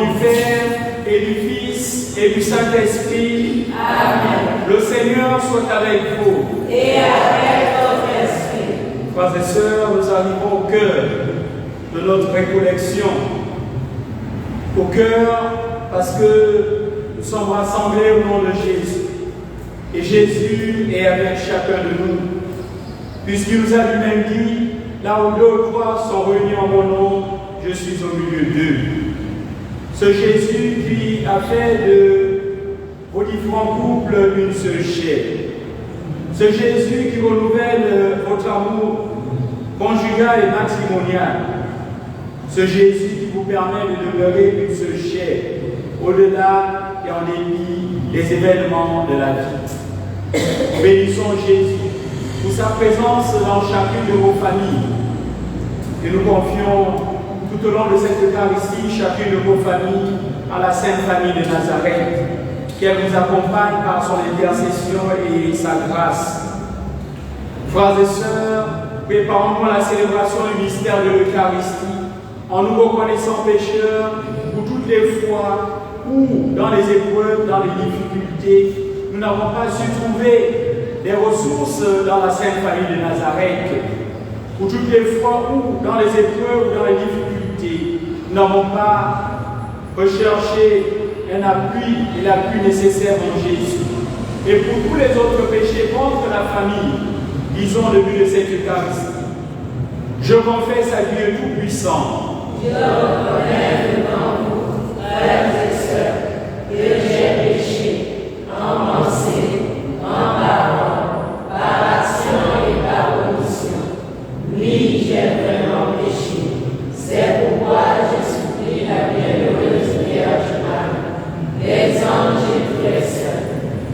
du Père et du Fils et du Saint-Esprit. Amen. Le Seigneur soit avec vous. Et avec votre esprit. Frères et sœurs, nous arrivons au cœur de notre récollection. Au cœur parce que nous sommes rassemblés au nom de Jésus. Et Jésus est avec chacun de nous. Puisqu'il nous a lui-même dit, là où deux ou trois sont réunis en mon nom, je suis au milieu d'eux. Ce Jésus qui a fait de vos différents couples une seule chair. Ce Jésus qui renouvelle votre amour conjugal et matrimonial. Ce Jésus qui vous permet de demeurer une seule chair, au-delà et en dépit des événements de la vie. Bénissons Jésus pour sa présence dans chacune de vos familles. Et nous confions tout au long de cette Eucharistie chacune de vos familles à la Sainte Famille de Nazareth, qu'elle nous accompagne par son intercession et sa grâce. Frères et sœurs, préparons-nous à la célébration du mystère de l'Eucharistie en nous reconnaissant pécheurs pour toutes les fois où, dans les épreuves, dans les difficultés, nous n'avons pas su trouver des ressources dans la Sainte Famille de Nazareth. Pour toutes les fois où, dans les épreuves, dans les difficultés, nous n'avons pas recherché un appui et l'appui nécessaire en Jésus. Et pour tous les autres péchés contre la famille, disons le but de cette Eucharistie. Je confesse à Dieu Tout-Puissant. Je reconnais devant vous, frères et sœurs, que j'ai péché en pensée, en parole, par action et par omission. Oui, j'ai vraiment péché. C'est pourquoi je supplie la bienheureuse Vierge Marie, les anges et tous les saints,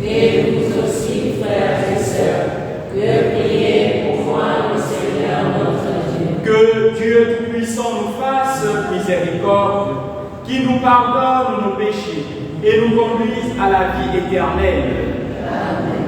et vous aussi, frères et sœurs, de prier pour moi, le Seigneur notre Dieu. Que Dieu Tout-Puissant nous fasse miséricorde, qui nous pardonne nos péchés et nous conduise à la vie éternelle. Amen.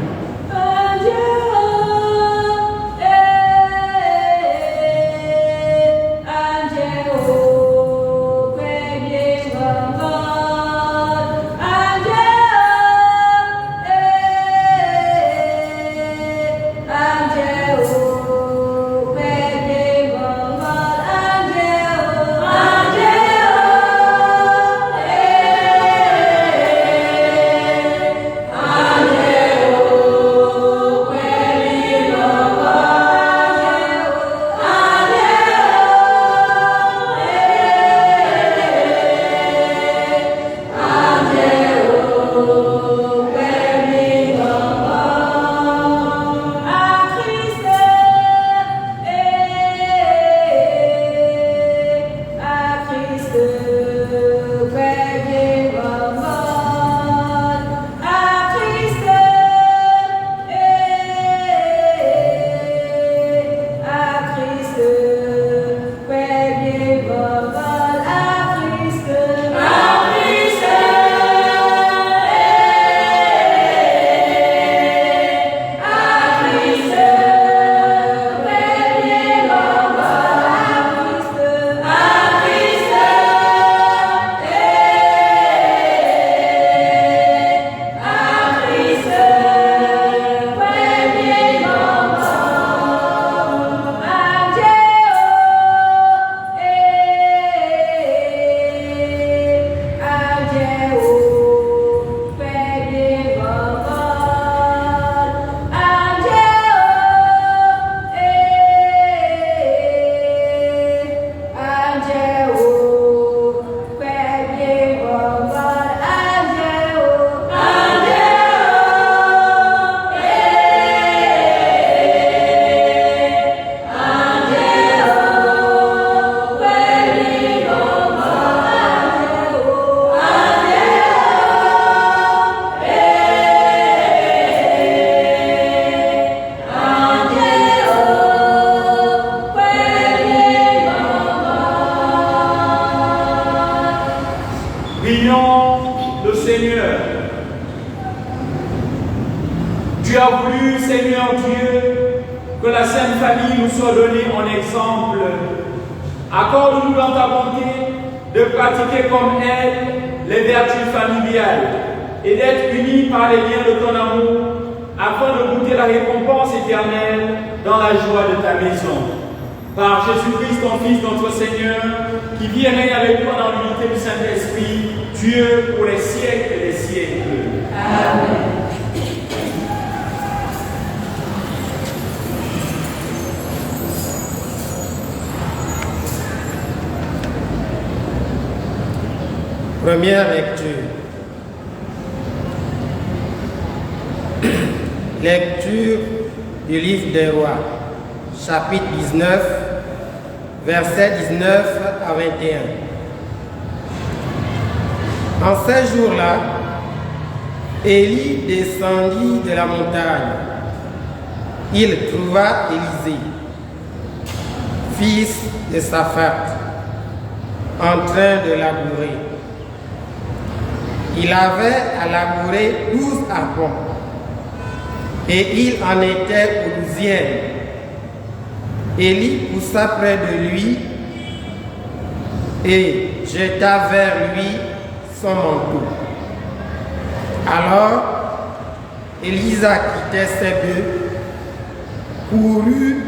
Tu as voulu, Seigneur Dieu, que la Sainte Famille nous soit donnée en exemple. Accorde-nous dans ta bonté de pratiquer comme elle les vertus familiales et d'être unis par les liens de ton amour afin de goûter la récompense éternelle dans la joie de ta maison. Par Jésus-Christ, ton Fils, notre Seigneur, qui vit et règne avec toi dans l'unité du Saint-Esprit, Dieu pour les siècles et les siècles. Amen. Première lecture. Lecture du livre des Rois, chapitre 19, versets 19 à 21. En ces jours-là, Élie descendit de la montagne. Il trouva Élisée, fils de Saphat, en train de labourer. Il avait à labourer 12 arpents, et il en était au 12e. Élie poussa près de lui et jeta vers lui son manteau. Alors, Élisa quittait ses bœufs, courut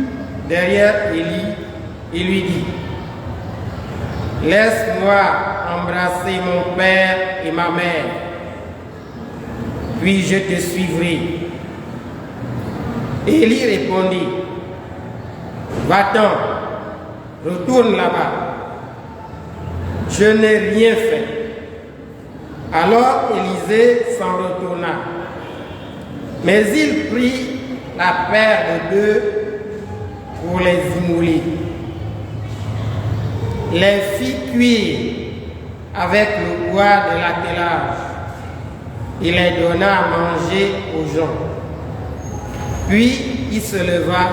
derrière Élie et lui dit: Laisse-moi embrasser mon père et ma mère, puis je te suivrai. Élie répondit: Va-t'en, retourne là-bas. Je n'ai rien fait. Alors Élisée s'en retourna. Mais il prit la paire de bœufs pour les immoler, les fit cuire avec le bois de l'attelage et les donna à manger aux gens. Puis il se leva,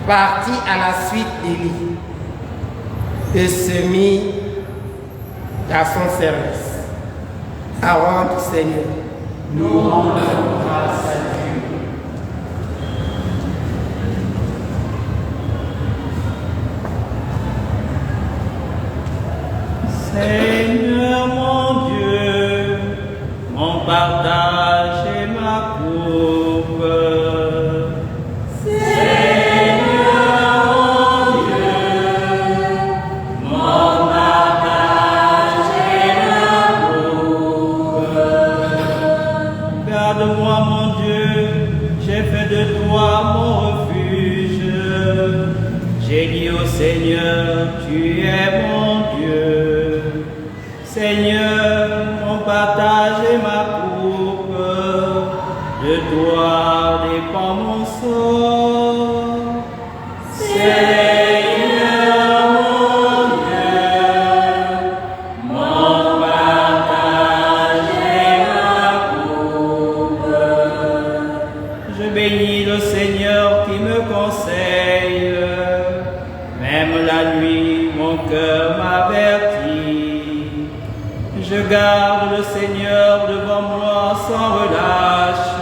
partit à la suite d'Élie et se mit à son service. Parole du Seigneur. Nous rendons grâce à Dieu. Seigneur mon Dieu, mon partage et ma coupe. Seigneur mon Dieu, mon partage et ma coupe. Garde-moi mon Dieu, j'ai fait de toi mon refuge. J'ai dit au Seigneur, tu es mon Dieu. Seigneur, mon partage et ma coupe, de toi dépend mon sort. Seigneur mon Dieu, mon partage et ma coupe. Je bénis le Seigneur qui me conseille, même la nuit mon cœur m'avertit. Je garde le Seigneur devant moi sans relâche.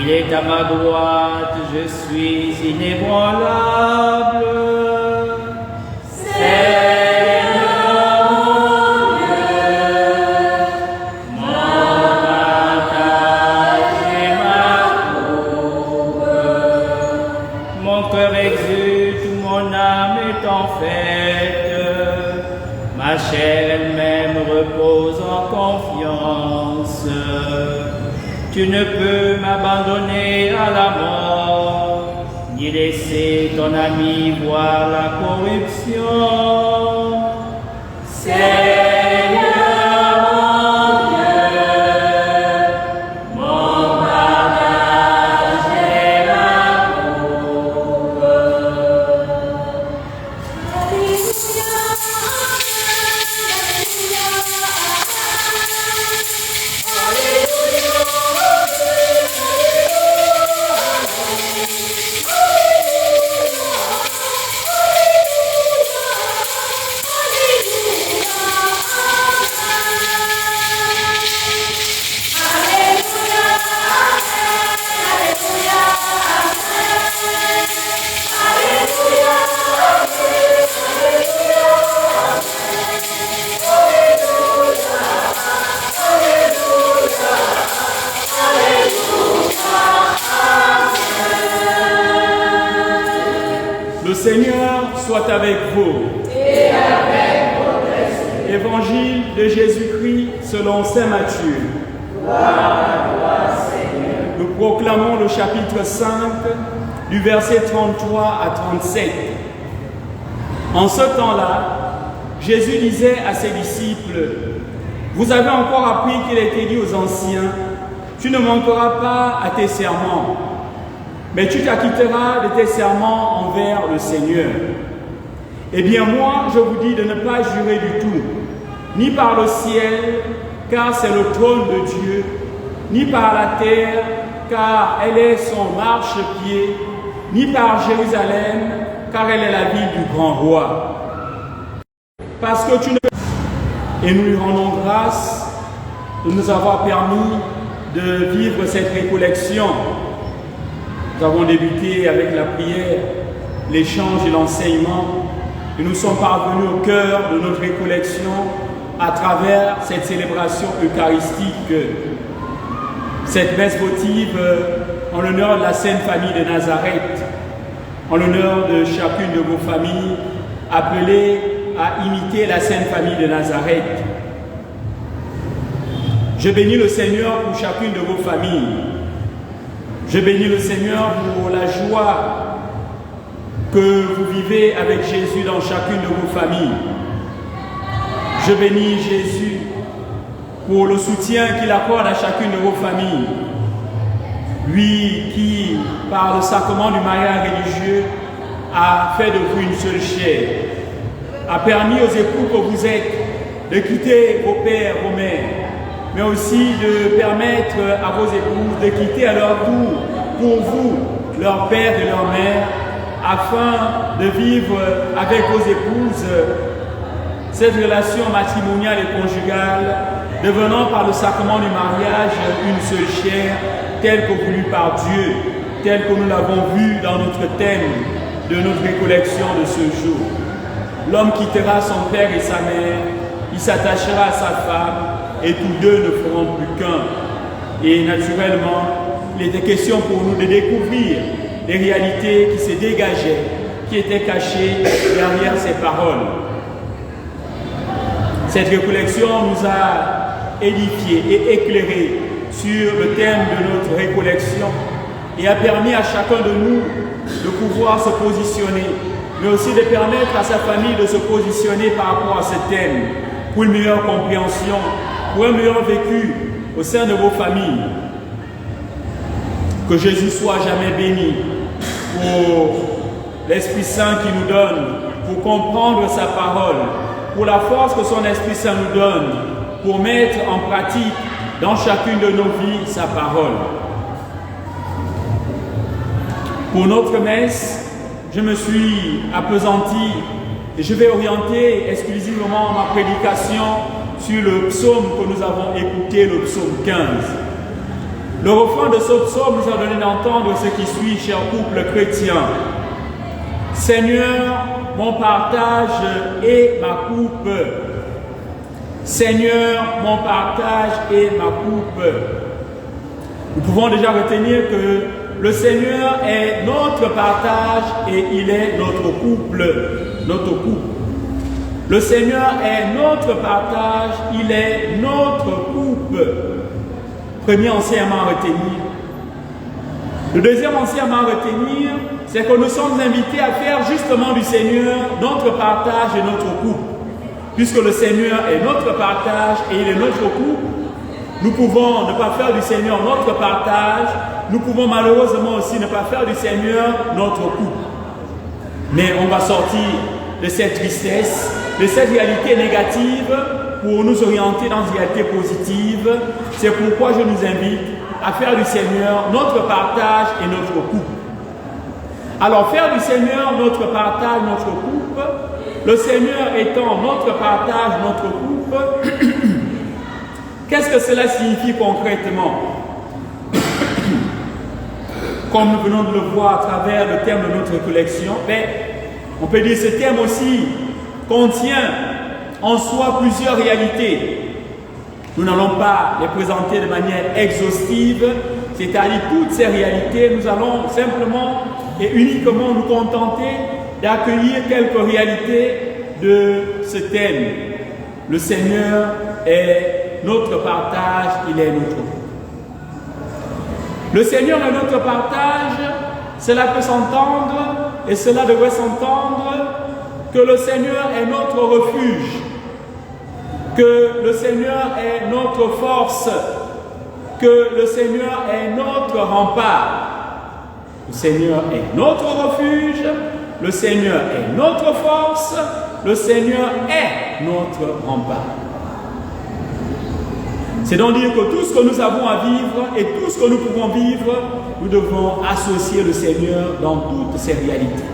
Il est à ma droite, je suis inébranlable. Seigneur mon Dieu, mon partage et ma coupe. Mon cœur exulte, mon âme est en fête. Ma chair elle-même repose en confiance. Tu ne peux m'abandonner à la mort, ni laisser ton ami voir la corruption. Seigneur mon Dieu, mon partage et ma coupe. Alléluia. soit avec vous. Et avec votre esprit. Évangile de Jésus-Christ selon saint Matthieu. Gloire à toi, Seigneur. Nous proclamons le chapitre 5 du verset 33 à 37. En ce temps-là, Jésus disait à ses disciples, « Vous avez encore appris qu'il a été dit aux anciens, « Tu ne manqueras pas à tes serments, mais tu t'acquitteras de tes serments envers le Seigneur. Eh bien moi, je vous dis de ne pas jurer du tout, ni par le ciel, car c'est le trône de Dieu, ni par la terre, car elle est son marchepied, ni par Jérusalem, car elle est la ville du grand roi. Parce que tu ne... » Et nous lui rendons grâce de nous avoir permis de vivre cette récollection. Nous avons débuté avec la prière, l'échange et l'enseignement, et nous sommes parvenus au cœur de notre récollection à travers cette célébration eucharistique, cette messe votive en l'honneur de la Sainte Famille de Nazareth, en l'honneur de chacune de vos familles, appelées à imiter la Sainte Famille de Nazareth. Je bénis le Seigneur pour chacune de vos familles. Je bénis le Seigneur pour la joie que vous vivez avec Jésus dans chacune de vos familles. Je bénis Jésus pour le soutien qu'il accorde à chacune de vos familles. Lui qui, par le sacrement du mariage religieux, a fait de vous une seule chair, a permis aux époux que vous êtes de quitter vos pères, vos mères, mais aussi de permettre à vos épouses de quitter à leur tour, pour vous, leur père et leur mère, afin de vivre avec vos épouses cette relation matrimoniale et conjugale, devenant par le sacrement du mariage une seule chair, telle que voulue par Dieu, telle que nous l'avons vue dans notre thème de notre récollection de ce jour. L'homme quittera son père et sa mère, il s'attachera à sa femme, et tous deux ne feront plus qu'un. Et naturellement, il était question pour nous de découvrir les réalités qui se dégageaient, qui étaient cachées derrière ces paroles. Cette récollection nous a édifiés et éclairés sur le thème de notre récollection et a permis à chacun de nous de pouvoir se positionner, mais aussi de permettre à sa famille de se positionner par rapport à ce thème pour une meilleure compréhension, pour un meilleur vécu au sein de vos familles. Que Jésus soit jamais béni pour l'Esprit Saint qui nous donne, pour comprendre sa parole, pour la force que son Esprit Saint nous donne, pour mettre en pratique dans chacune de nos vies sa parole. Pour notre messe, je me suis appesanti et je vais orienter exclusivement ma prédication sur le psaume que nous avons écouté, le psaume 15. Le refrain de ce psaume nous a donné d'entendre ce qui suit, cher couple chrétien. Seigneur, mon partage et ma coupe. Seigneur, mon partage et ma coupe. Nous pouvons déjà retenir que le Seigneur est notre partage et il est notre couple. Notre couple. Le Seigneur est notre partage, il est notre couple. Premier enseignement à retenir. Le deuxième enseignement à retenir, c'est que nous sommes invités à faire justement du Seigneur notre partage et notre couple. Puisque le Seigneur est notre partage et il est notre couple, nous pouvons ne pas faire du Seigneur notre partage, nous pouvons malheureusement aussi ne pas faire du Seigneur notre couple. Mais on va sortir de cette tristesse, de cette réalité négative pour nous orienter dans une réalité positive. C'est pourquoi je nous invite à faire du Seigneur notre partage et notre couple. Alors faire du Seigneur notre partage, notre couple, le Seigneur étant notre partage, notre couple, qu'est-ce que cela signifie concrètement? Comme nous venons de le voir à travers le thème de notre récollection, on peut dire que ce thème aussi contient en soi plusieurs réalités. Nous n'allons pas les présenter de manière exhaustive, c'est-à-dire toutes ces réalités, nous allons simplement et uniquement nous contenter d'accueillir quelques réalités de ce thème. Le Seigneur est notre partage, il est notre groupe. Le Seigneur est notre partage, cela peut s'entendre et cela devrait s'entendre que le Seigneur est notre refuge, que le Seigneur est notre force, que le Seigneur est notre rempart. Le Seigneur est notre refuge, le Seigneur est notre force, le Seigneur est notre rempart. C'est donc dire que tout ce que nous avons à vivre et tout ce que nous pouvons vivre, nous devons associer le Seigneur dans toutes ces réalités.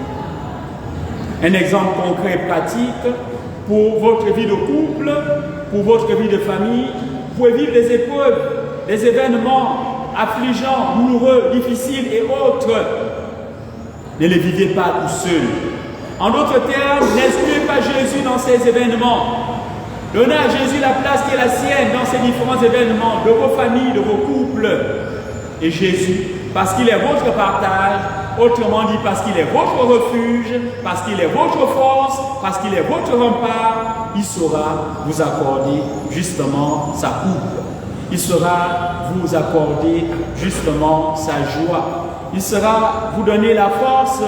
Un exemple concret et pratique pour votre vie de couple, pour votre vie de famille. Vous pouvez vivre des épreuves, des événements affligeants, douloureux, difficiles et autres. Ne les vivez pas tout seul. En d'autres termes, n'excluez pas Jésus dans ces événements. Donnez à Jésus la place qui est la sienne dans ces différents événements, de vos familles, de vos couples. Et Jésus, parce qu'il est votre partage, autrement dit parce qu'il est votre refuge, parce qu'il est votre force, parce qu'il est votre rempart, il saura vous accorder justement sa coupe. Il saura vous accorder justement sa joie. Il saura vous donner la force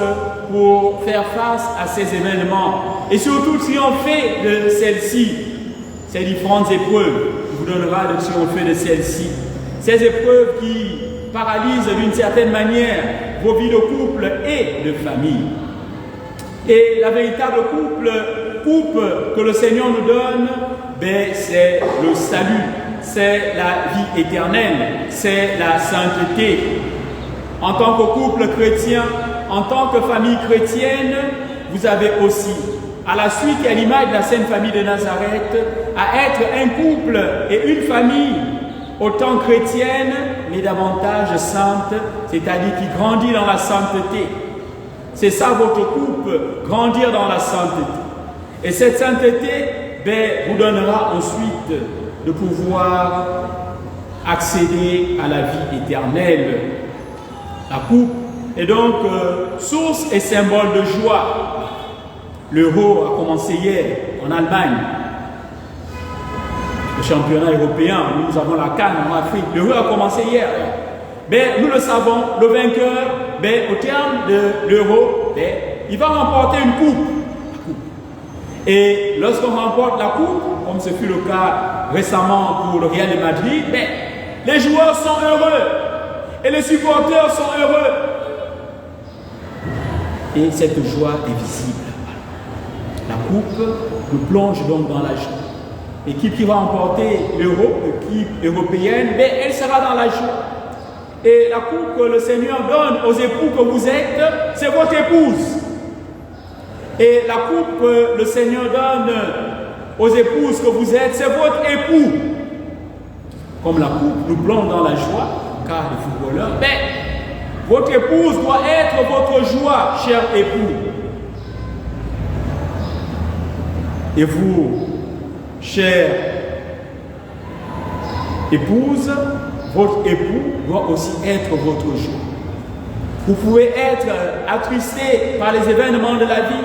pour faire face à ces événements. Et surtout triompher de celles-ci, ces différentes épreuves. Il vous donnera de triompher de celles-ci. Ces épreuves qui paralysent d'une certaine manière vos vies de couple et de famille. Et la véritable coupe que le Seigneur nous donne, c'est le salut, c'est la vie éternelle, c'est la sainteté. En tant que couple chrétien, en tant que famille chrétienne, vous avez aussi, à la suite et à l'image de la Sainte Famille de Nazareth, à être un couple et une famille autant chrétienne, mais davantage sainte, c'est-à-dire qui grandit dans la sainteté. C'est ça votre couple, grandir dans la sainteté. Et cette sainteté vous donnera ensuite de pouvoir accéder à la vie éternelle. La coupe est donc source et symbole de joie. L'Euro a commencé hier en Allemagne. Le championnat européen, nous avons la CAN en Afrique. L'Euro a commencé hier. Nous le savons, le vainqueur, au terme de l'Euro, il va remporter une coupe. Et lorsqu'on remporte la coupe, comme ce fut le cas récemment pour le Real de Madrid, les joueurs sont heureux. Et les supporters sont heureux. Et cette joie est visible. La coupe nous plonge donc dans la joie. L'équipe qui va remporter l'Euro, l'équipe européenne, elle sera dans la joie. Et la coupe que le Seigneur donne aux époux que vous êtes, c'est votre épouse. Et la coupe que le Seigneur donne aux épouses que vous êtes, c'est votre époux. Comme la coupe nous plonge dans la joie, car les footballeurs, votre épouse doit être votre joie, cher époux. Et vous, chère épouse, votre époux doit aussi être votre joie. Vous pouvez être attristé par les événements de la vie,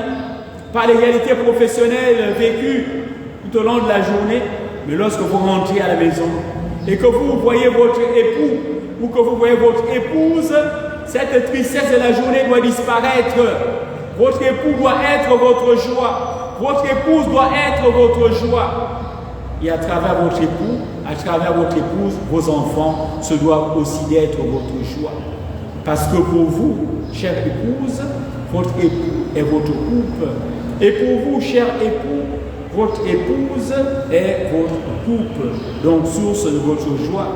par les réalités professionnelles vécues tout au long de la journée, mais lorsque vous rentrez à la maison et que vous voyez votre époux ou que vous voyez votre épouse, cette tristesse de la journée doit disparaître. Votre époux doit être votre joie. Votre épouse doit être votre joie. Et à travers votre époux, à travers votre épouse, vos enfants se doivent aussi d'être votre joie. Parce que pour vous, chère épouse, votre époux est votre couple. Et pour vous, cher époux, votre épouse est votre couple. Donc, source de votre joie.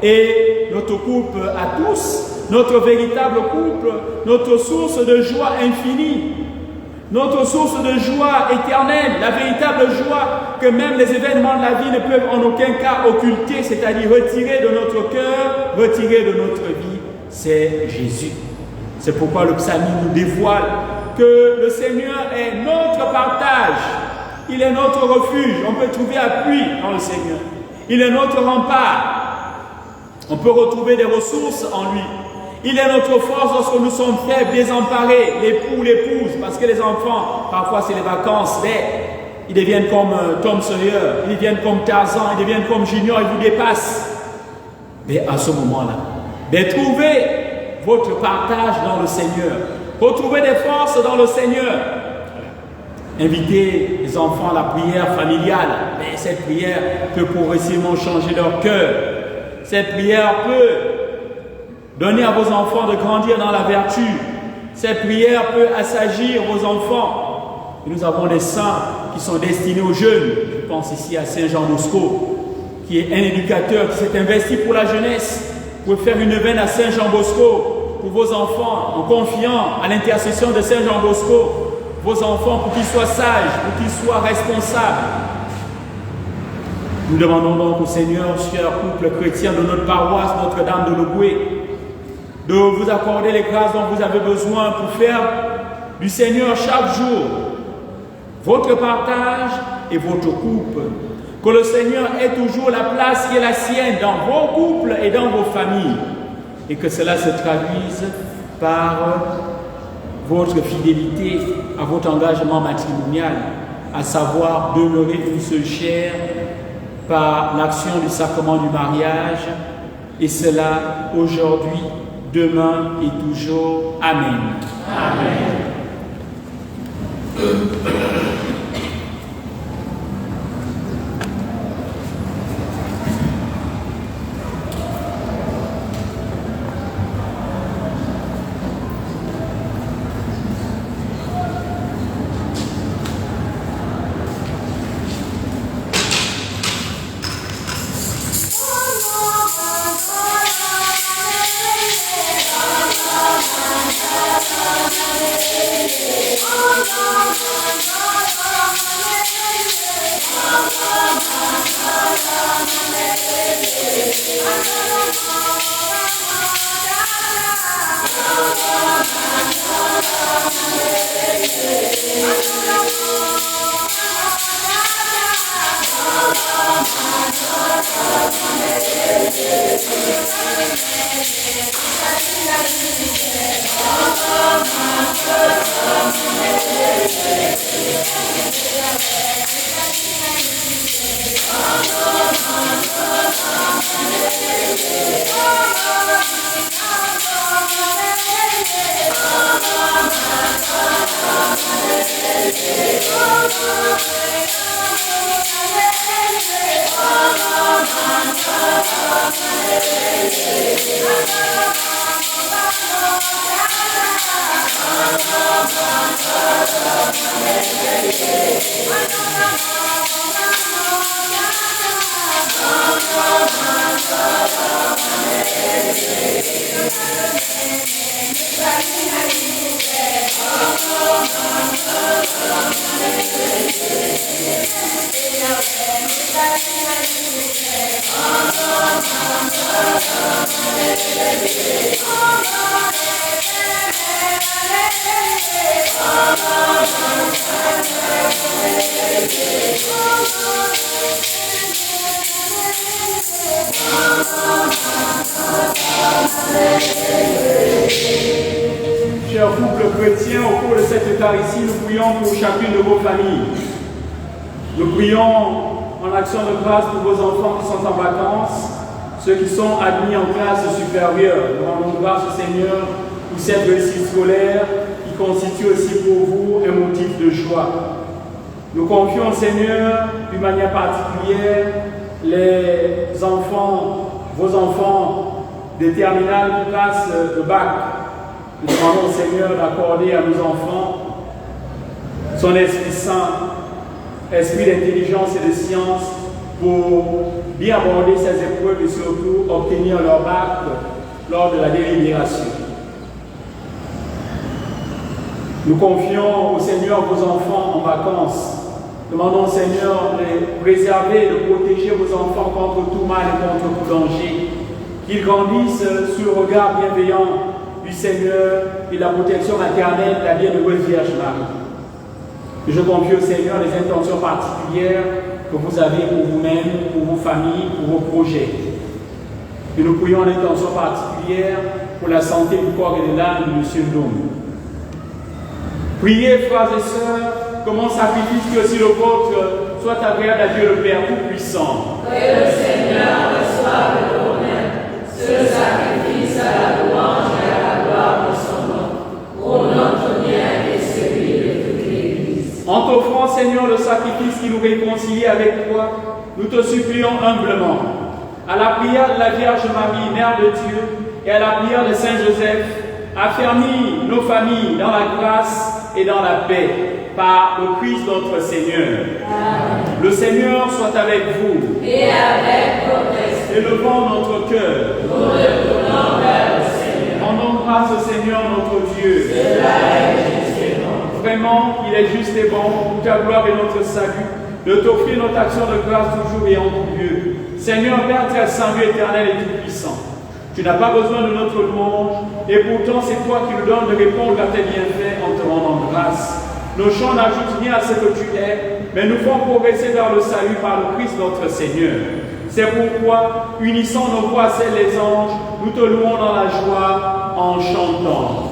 Et notre couple à tous, notre véritable couple, notre source de joie infinie, notre source de joie éternelle, la véritable joie que même les événements de la vie ne peuvent en aucun cas occulter, c'est-à-dire retirer de notre cœur, retirer de notre vie, c'est Jésus. C'est pourquoi le psalmiste nous dévoile que le Seigneur est notre partage, il est notre refuge, on peut trouver appui dans le Seigneur, il est notre rempart, on peut retrouver des ressources en lui. Il est notre force lorsque nous sommes faibles, désemparés, l'époux, l'épouse, parce que les enfants, parfois c'est les vacances, mais ils deviennent comme Tom Sawyer, ils deviennent comme Tarzan, ils deviennent comme Junior, ils vous dépassent. Mais à ce moment-là, trouvez votre partage dans le Seigneur. Retrouvez des forces dans le Seigneur. Invitez les enfants à la prière familiale. Mais cette prière peut progressivement changer leur cœur. Cette prière peut donner à vos enfants de grandir dans la vertu. Cette prière peut assagir vos enfants. Et nous avons des saints qui sont destinés aux jeunes. Je pense ici à Saint Jean Bosco, qui est un éducateur qui s'est investi pour la jeunesse. Vous pouvez faire une veine à Saint Jean Bosco pour vos enfants, en confiant à l'intercession de Saint Jean Bosco vos enfants pour qu'ils soient sages, pour qu'ils soient responsables. Nous demandons donc au Seigneur, chers couples chrétiens de notre paroisse Notre-Dame de Logoué, de vous accorder les grâces dont vous avez besoin pour faire du Seigneur chaque jour votre partage et votre couple. Que le Seigneur ait toujours la place qui est la sienne dans vos couples et dans vos familles. Et que cela se traduise par votre fidélité à votre engagement matrimonial, à savoir demeurer une seule chair par l'action du sacrement du mariage, et cela aujourd'hui, demain et toujours. Amen. Amen. Chers couples chrétiens, au cours de cette Eucharistie, nous prions pour chacune de vos familles. Nous prions en action de grâce pour vos enfants qui sont en vacances, ceux qui sont admis en classe supérieure. Nous rendons grâce au Seigneur pour cette réussite scolaire qui constitue aussi pour vous un motif de joie. Nous confions au Seigneur d'une manière particulière les enfants, vos enfants des terminales qui passent le bac. Nous demandons au Seigneur d'accorder à nos enfants son Esprit Saint, esprit d'intelligence et de science pour bien aborder ces épreuves et surtout obtenir leur bac lors de la délibération. Nous confions au Seigneur vos enfants en vacances. Demandons au Seigneur de préserver, de protéger vos enfants contre tout mal et contre tout danger. Qu'ils grandissent sous le regard bienveillant du Seigneur et la protection maternelle de la bienheureuse Vierge Marie. Je confie au Seigneur les intentions particulières que vous avez pour vous-même, pour vos familles, pour vos projets. Et nous prions l'intention particulière pour la santé du corps et de l'âme de M. Ndom. Priez, frères et sœurs, que mon sacrifice, que aussi le vôtre, soit agréable à Dieu le Père Tout-Puissant. Que le Seigneur reçoive l'honneur, ce sacrifice à la louange et à la gloire de son nom, pour notre bien et celui de toute l'Église. En t'offrant, Seigneur, le sacrifice qui nous réconcilie avec toi, nous te supplions humblement, à la prière de la Vierge Marie, Mère de Dieu, et à la prière de Saint Joseph, affermis nos familles dans la grâce et dans la paix, par le Christ notre Seigneur. Amen. Le Seigneur soit avec vous. Et avec votre esprit. Élevons notre cœur. Nous le tournons vers le Seigneur. Rendons grâce au Seigneur notre Dieu. Cela est juste et bon. Vraiment, il est juste et bon, pour ta gloire et notre salut, de t'offrir notre action de grâce toujours et en tout lieu. Seigneur, Père très saint, Dieu éternel et tout-puissant, tu n'as pas besoin de notre louange, et pourtant c'est toi qui nous donnes de répondre à tes bienfaits en te rendant grâce. Nos chants n'ajoutent rien à ce que tu es, mais nous font progresser vers le salut par le Christ notre Seigneur. C'est pourquoi, unissant nos voix à celles des anges, nous te louons dans la joie en chantant.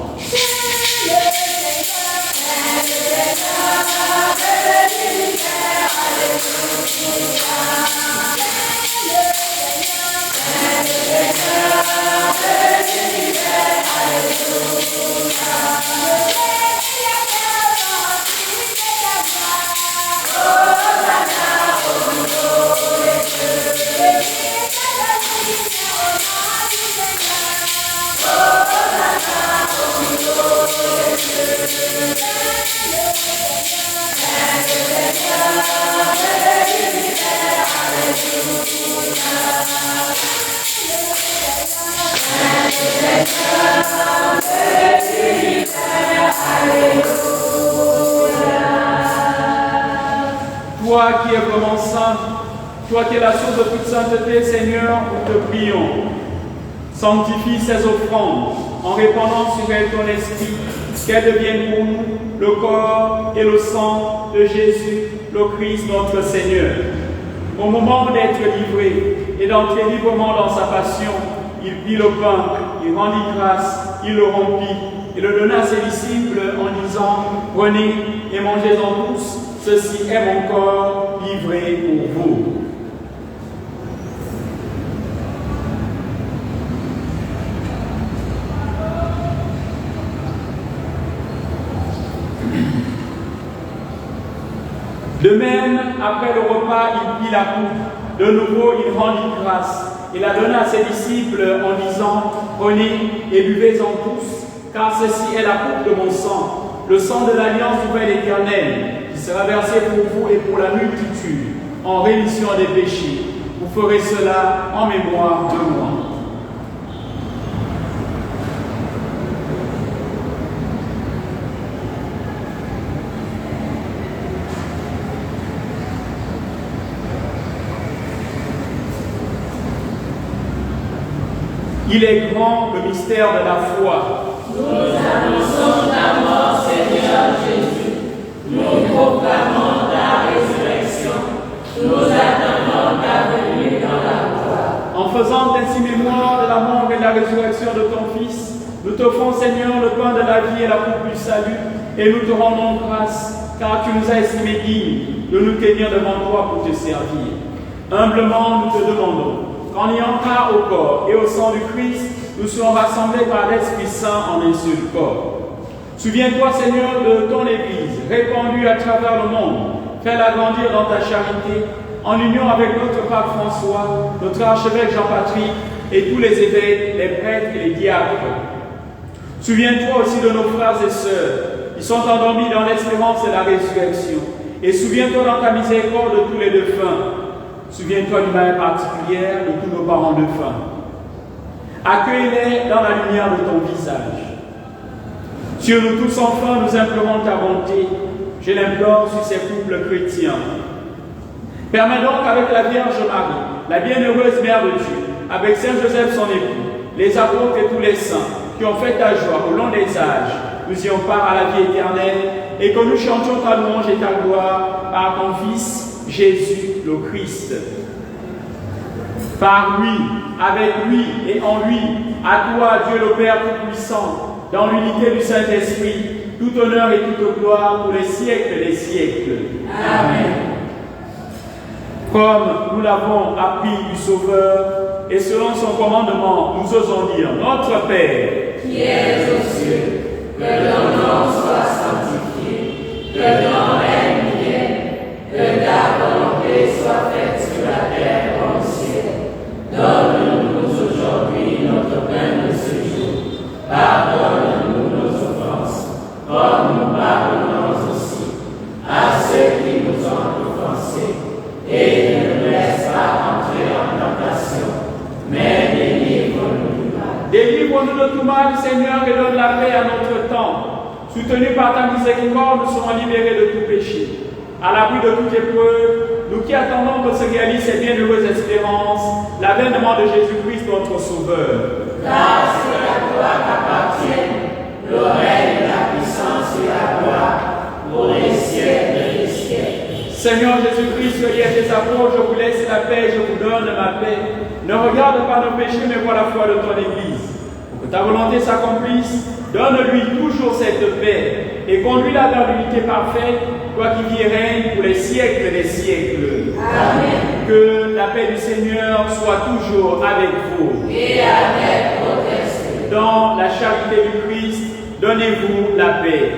Toi qui es vraiment saint, toi qui es la source de toute sainteté, Seigneur, nous te prions. Sanctifie ces offrandes en répandant sur elles ton esprit, qu'elles deviennent pour nous le corps et le sang de Jésus, le Christ notre Seigneur. Au moment d'être livré et d'entrer librement dans sa passion, il prit le pain, il rendit grâce, il le rompit et le donna à ses disciples en disant « Prenez et mangez-en tous, ceci est mon corps livré pour vous. » De même, après le repas, il prit la coupe. De nouveau, il rendit grâce. Il la donna à ses disciples en disant « Prenez et buvez-en tous, car ceci est la coupe de mon sang, le sang de l'alliance nouvelle éternelle, qui sera versé pour vous et pour la multitude, en rémission des péchés. Vous ferez cela en mémoire de moi. » Il est grand le mystère de la foi. Nous annonçons ta mort, Seigneur Jésus. Nous proclamons ta résurrection. Nous attendons ta venue dans la gloire. En faisant ainsi mémoire de la mort et de la résurrection de ton Fils, nous t'offrons, Seigneur, le pain de la vie et la coupe du salut, et nous te rendons grâce, car tu nous as estimés dignes de nous tenir devant toi pour te servir. Humblement, nous te demandons qu'en ayant part au corps et au sang du Christ, nous soyons rassemblés par l'Esprit Saint en un seul corps. Souviens-toi, Seigneur, de ton Église, répandue à travers le monde. Fais-la grandir dans ta charité, en union avec notre pape François, notre archevêque Jean-Patrick et tous les évêques, les prêtres et les diacres. Souviens-toi aussi de nos frères et sœurs qui sont endormis dans l'espérance et la résurrection. Et souviens-toi dans ta miséricorde de tous les défunts. Souviens-toi d'une manière particulière de tous nos parents défunts. Accueille-les dans la lumière de ton visage. Sur nous tous enfin, nous implorons ta bonté. Je l'implore sur ces couples chrétiens. Permets donc avec la Vierge Marie, la bienheureuse Mère de Dieu, avec Saint Joseph son époux, les apôtres et tous les saints qui ont fait ta joie au long des âges, nous ayons part à la vie éternelle et que nous chantions ta louange et ta gloire par ton Fils, Jésus le Christ. Par lui, avec lui et en lui, à toi, Dieu le Père Tout-Puissant, dans l'unité du Saint-Esprit, tout honneur et toute gloire pour les siècles des siècles. Amen. Comme nous l'avons appris du Sauveur, et selon son commandement, nous osons dire, notre Père, qui es aux cieux, que ton nom soit sanctifié, que ton règne vienne, que ta volonté soit faite sur la terre comme au ciel. Donne-nous aujourd'hui notre pain de ce jour. Pardonne-nous nos offenses, comme nous pardonnons aussi à ceux qui nous ont offensés. Et ne nous laisse pas entrer en tentation, mais délivre-nous du mal. Délivre-nous de tout mal, Seigneur, et donne la paix à notre temps. Soutenus par ta miséricorde, nous serons libérés de tout péché. À l'abri de toute épreuve, nous qui attendons que se réalise cette bienheureuse espérance, l'avènement de Jésus-Christ, notre Sauveur. Car c'est à toi qu'appartiennent le règne, la puissance et la gloire pour les siècles des siècles. Seigneur Jésus-Christ, soyez à tes apôtres, je vous laisse la paix, je vous donne ma paix. Ne regarde pas nos péchés, mais vois la foi de ton Église. Pour que ta volonté s'accomplisse, donne-lui toujours cette paix et conduis-la dans l'unité parfaite, toi qui vis et règnes pour les siècles des siècles. Amen. Que la paix du Seigneur soit toujours avec vous. Et avec votre esprit. Dans la charité du Christ, donnez-vous la paix.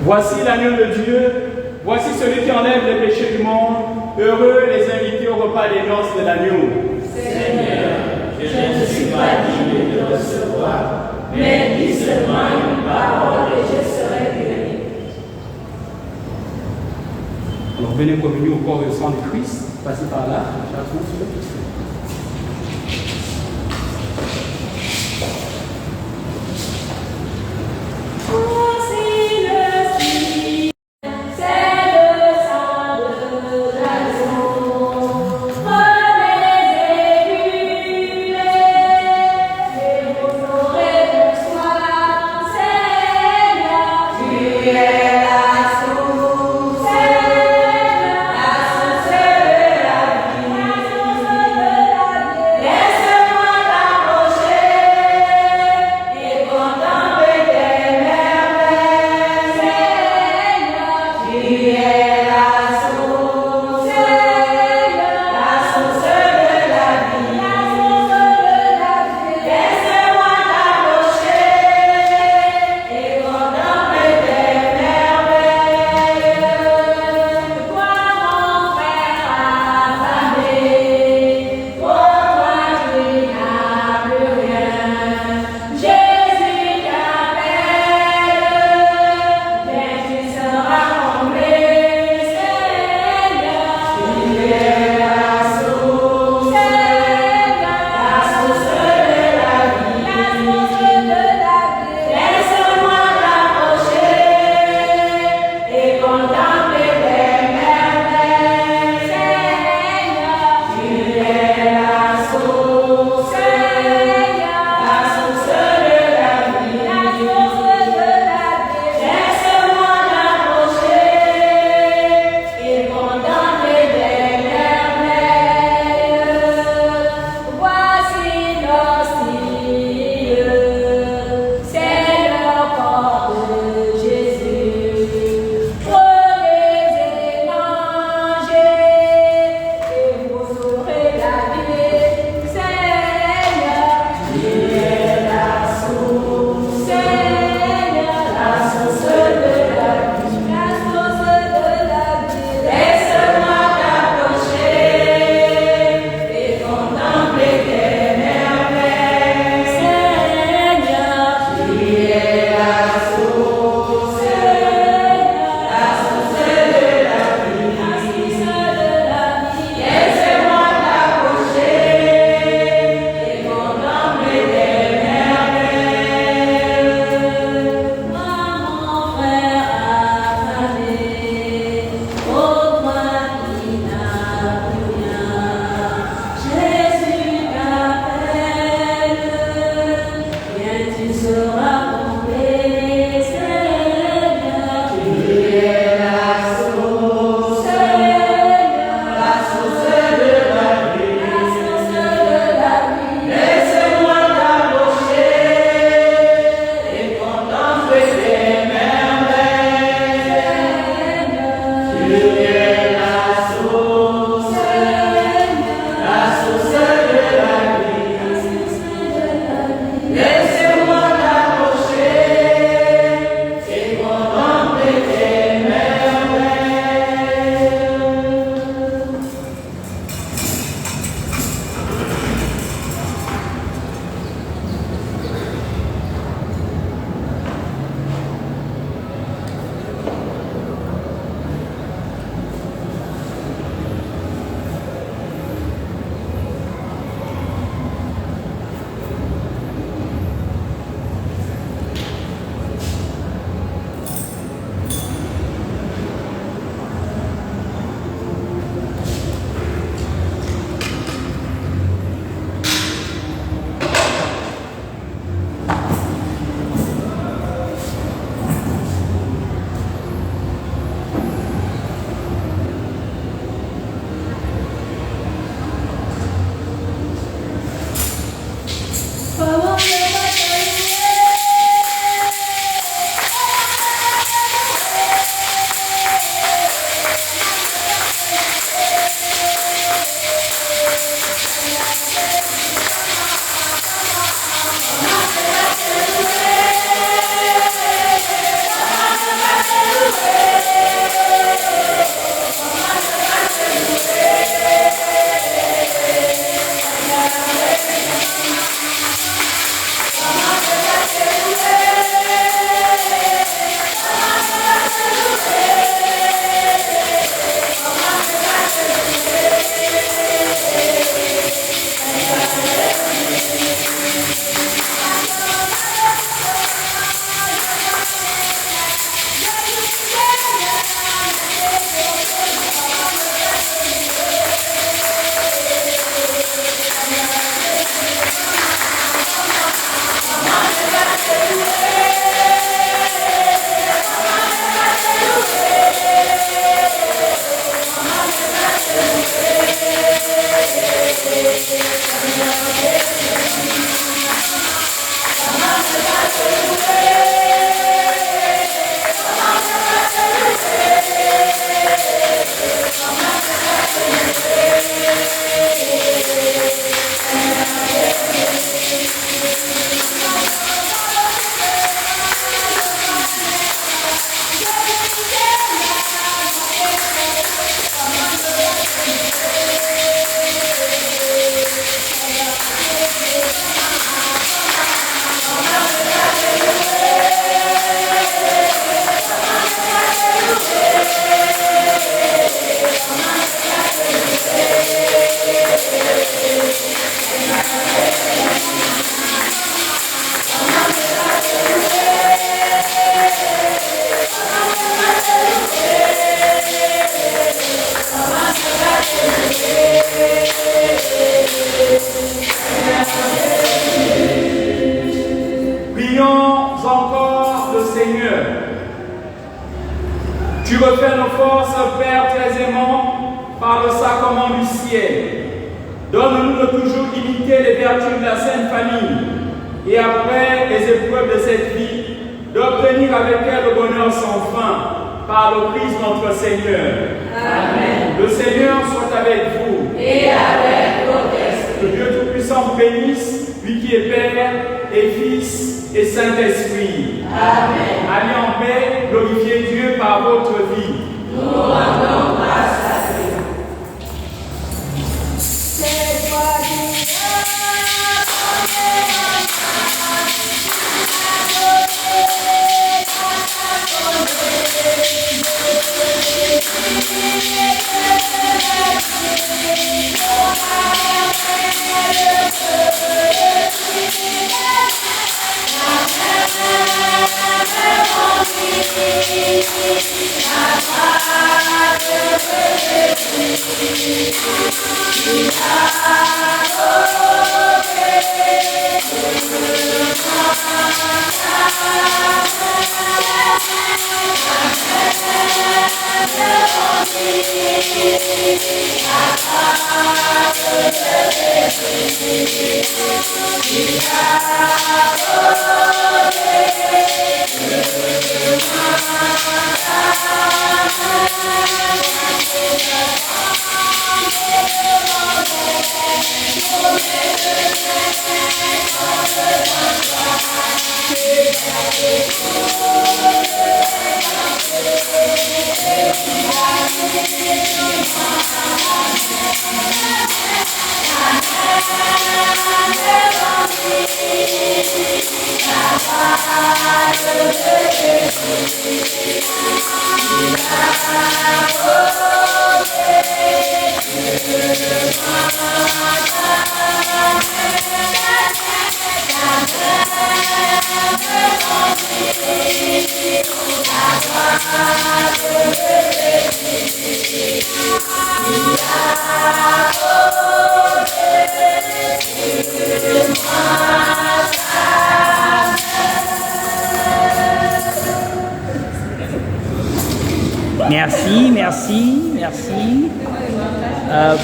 Voici l'agneau de Dieu, voici celui qui enlève les péchés du monde. Heureux les invités au repas des noces de l'agneau. Seigneur, je ne suis pas digne de recevoir, mais dis seulement une parole et je serai guéri. Alors venez communier au corps et au sang de Christ, passez par là, chacun sur le Christ. La source de la vie. Tu refais nos forces, Père, très aimant, par le sacrement du ciel. Donne-nous de toujours imiter les vertus de la Sainte Famille et après les épreuves de cette vie, d'obtenir avec elle le bonheur sans fin par le Christ notre Seigneur. Amen. Le Seigneur soit avec vous. Et avec votre esprit. Que Dieu Tout-Puissant vous bénisse, lui qui est Père et Fils et Saint-Esprit. Amen. Allez en paix, glorifiez Dieu par votre vie. Nous rendons grâce à Dieu.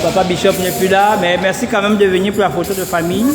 Papa Bishop n'est plus là, mais merci quand même de venir pour la photo de famille.